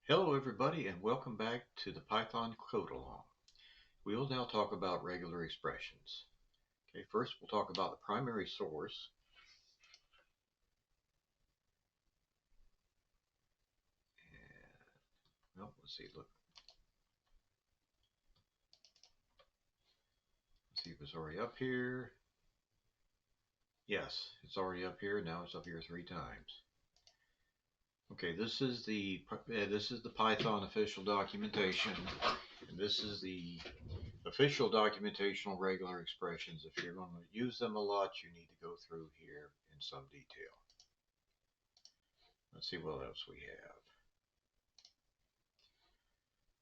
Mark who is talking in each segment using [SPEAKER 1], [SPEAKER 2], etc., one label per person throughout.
[SPEAKER 1] Hello everybody and welcome back to the Python Code Along. We will now talk about regular expressions. Okay, first we'll talk about the primary source. And, let's see if it's already up here. Yes, it's already up here. Now it's up here 3 times. Okay, this is the Python official documentation, and this is the official documentation on regular expressions. If you're going to use them a lot, you need to go through here in some detail. Let's see what else we have.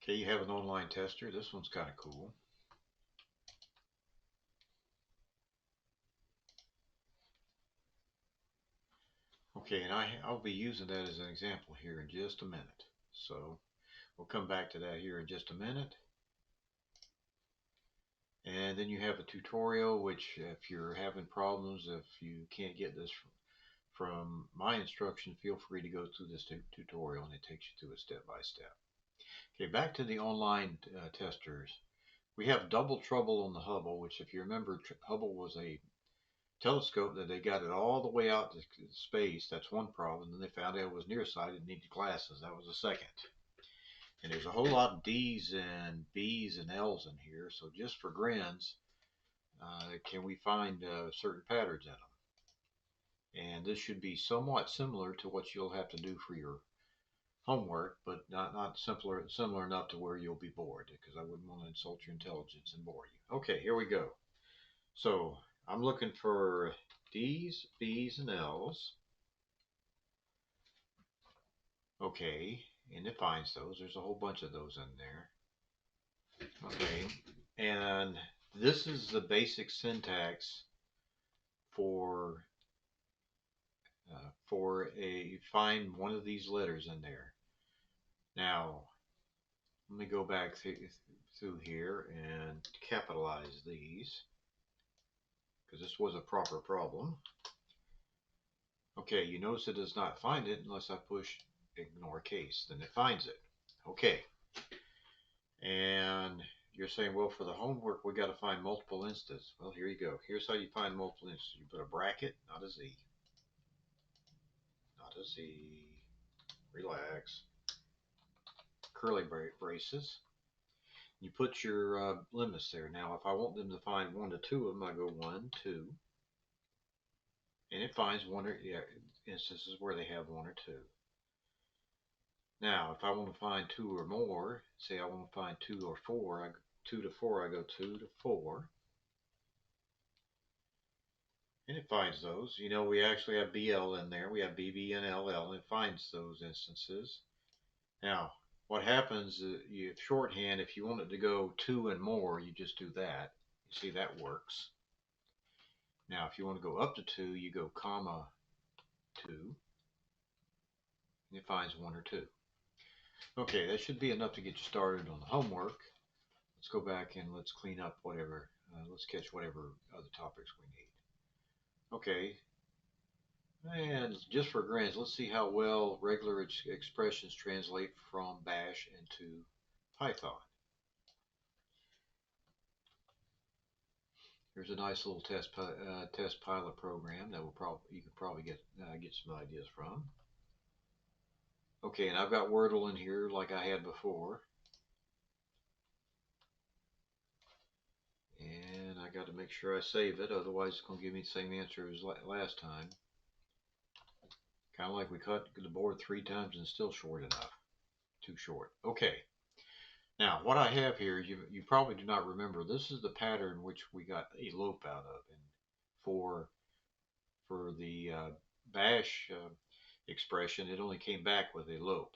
[SPEAKER 1] Okay, you have an online tester. This one's kind of cool. Okay, and I'll be using that as an example here in just a minute. So we'll come back to that here in just a minute. And then you have a tutorial, which if you're having problems, if you can't get this from my instruction, feel free to go through this tutorial and it takes you through it step by step. Okay, back to the online testers. We have double trouble on the Hubble, which if you remember, Hubble was a telescope that they got it all the way out to space. That's one problem. Then they found out it was nearsighted and needed glasses. That was a second. And there's a whole lot of D's and B's and L's in here. So just for grins, can we find certain patterns in them? And this should be somewhat similar to what you'll have to do for your homework, but not similar enough to where you'll be bored, because I wouldn't want to insult your intelligence and bore you. Okay, here we go. So I'm looking for D's, B's, and L's. Okay, and it finds those. There's a whole bunch of those in there. Okay, and this is the basic syntax for find one of these letters in there. Now, let me go back through here and capitalize these, because this was a proper problem. Okay, you notice it does not find it unless I push ignore case. Then it finds it. Okay. And you're saying, well, for the homework, we got to find multiple instances. Well, here you go. Here's how you find multiple instances. You put a bracket, not a Z. Not a Z. Relax. Curly braces. You put your limits there. Now, if I want them to find 1 to 2 of them, I go 1, 2. And it finds instances where they have 1 or 2. Now, if I want to find 2 or more, say I want to find 2 or 4, 2 to 4, I go 2 to 4. And it finds those. You know, we actually have BL in there. We have BB and LL, and it finds those instances. Now, what happens, you shorthand, if you want it to go 2 and more, you just do that. You see, that works. Now, if you want to go up to 2, you go comma 2. And it finds 1 or 2. Okay, that should be enough to get you started on the homework. Let's go back and let's clean up whatever, let's catch whatever other topics we need. Okay, and just for grins, let's see how well regular expressions translate from Bash into Python. Here's a nice little test pilot program that you can probably get some ideas from. Okay, and I've got Wordle in here like I had before. And I got to make sure I save it, otherwise it's going to give me the same answer as last time. Kind of like we cut the board 3 times and still short enough. Too short. Okay. Now, what I have here, you probably do not remember, this is the pattern which we got elope out of. And for the bash expression, it only came back with elope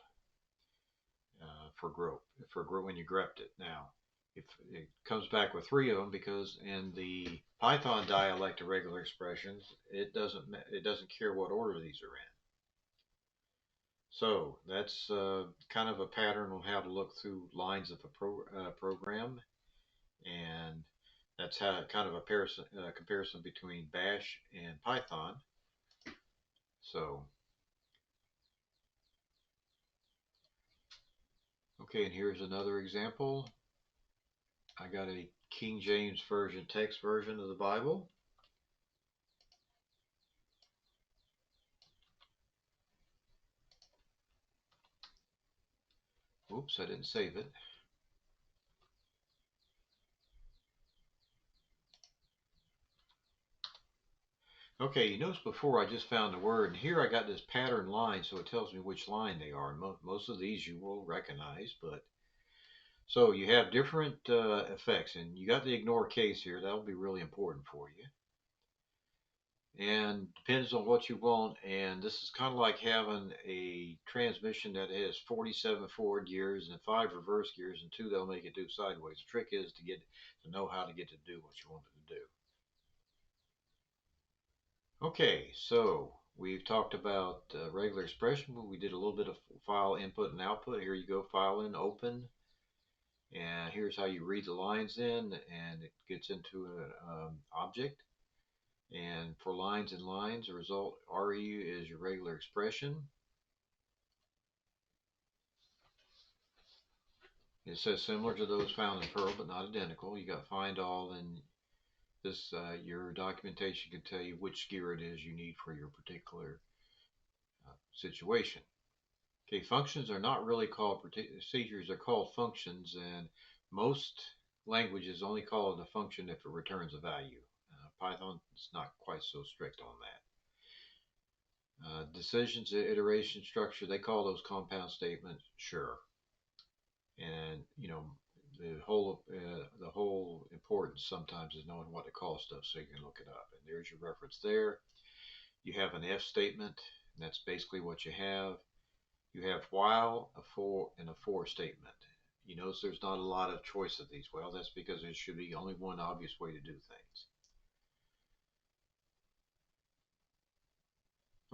[SPEAKER 1] for when you grepped it. Now, if it comes back with 3 of them, because in the Python dialect of regular expressions, it doesn't care what order these are in. So that's kind of a pattern on how to look through lines of a program, and that's how kind of a comparison between Bash and Python. So Okay, and here's another example. I got a King James Version text version of the Bible. Oops, I didn't save it. Okay, you notice before I just found the word, and here I got this pattern line, so it tells me which line they are. Most of these you will recognize, but so you have different effects, and you got the ignore case here. That'll be really important for you. And depends on what you want. And this is kind of like having a transmission that has 47 forward gears and 5 reverse gears and 2 that'll make it do sideways. The trick is to know how to get to do what you want it to do. Okay, so we've talked about regular expression, but we did a little bit of file input and output. Here you go, file in, open, and here's how you read the lines in, and it gets into an object. And for lines and lines, the result RE is your regular expression. It says similar to those found in Perl, but not identical. You got find all, and this your documentation can tell you which gear it is you need for your particular situation. Okay, functions are not really called procedures, they're called functions, and most languages only call it a function if it returns a value. Python is not quite so strict on that. Decisions, iteration, structure, they call those compound statements, sure. And you know, the whole importance sometimes is knowing what to call stuff so you can look it up. And there's your reference there. You have an if statement, and that's basically what you have. You have while, a for, and a for statement. You notice there's not a lot of choice of these. Well, that's because there should be only one obvious way to do things.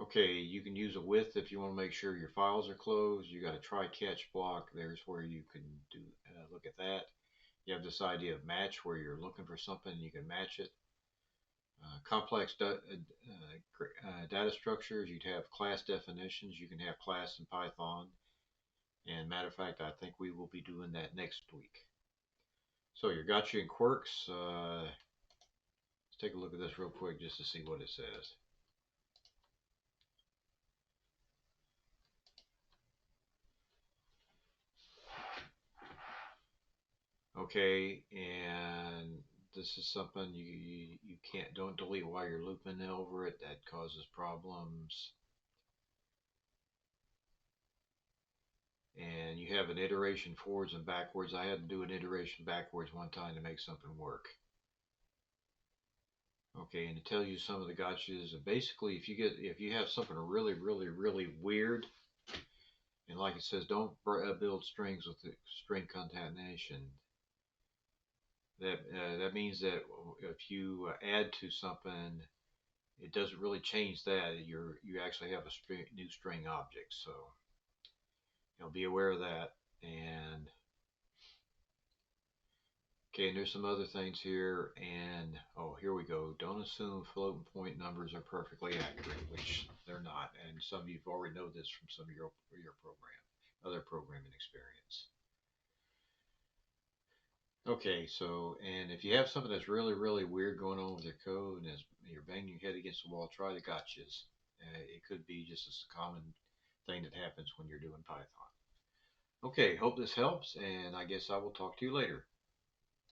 [SPEAKER 1] Okay, you can use a with if you want to make sure your files are closed. You got a try catch block. There's where you can do look at that. You have this idea of match where you're looking for something and you can match it. Complex data structures, you'd have class definitions. You can have class in Python. And matter of fact, I think we will be doing that next week. So your gotcha and quirks, let's take a look at this real quick just to see what it says. Okay, and this is something you can't, don't delete while you're looping over it. That causes problems. And you have an iteration forwards and backwards. I had to do an iteration backwards one time to make something work. Okay, and it tells you some of the gotchas. Basically, if you have something really weird, and like it says, don't build strings with the string concatenation. That means that if you add to something, it doesn't really change that. You actually have a new string object. So be aware of that. And okay, and there's some other things here. And oh, here we go. Don't assume floating point numbers are perfectly accurate, which they're not. And some of you've already know this from some of your other programming experience. Okay, so, and if you have something that's really weird going on with your code and you're banging your head against the wall, try the gotchas. It could be just a common thing that happens when you're doing Python. Okay, hope this helps, and I guess I will talk to you later.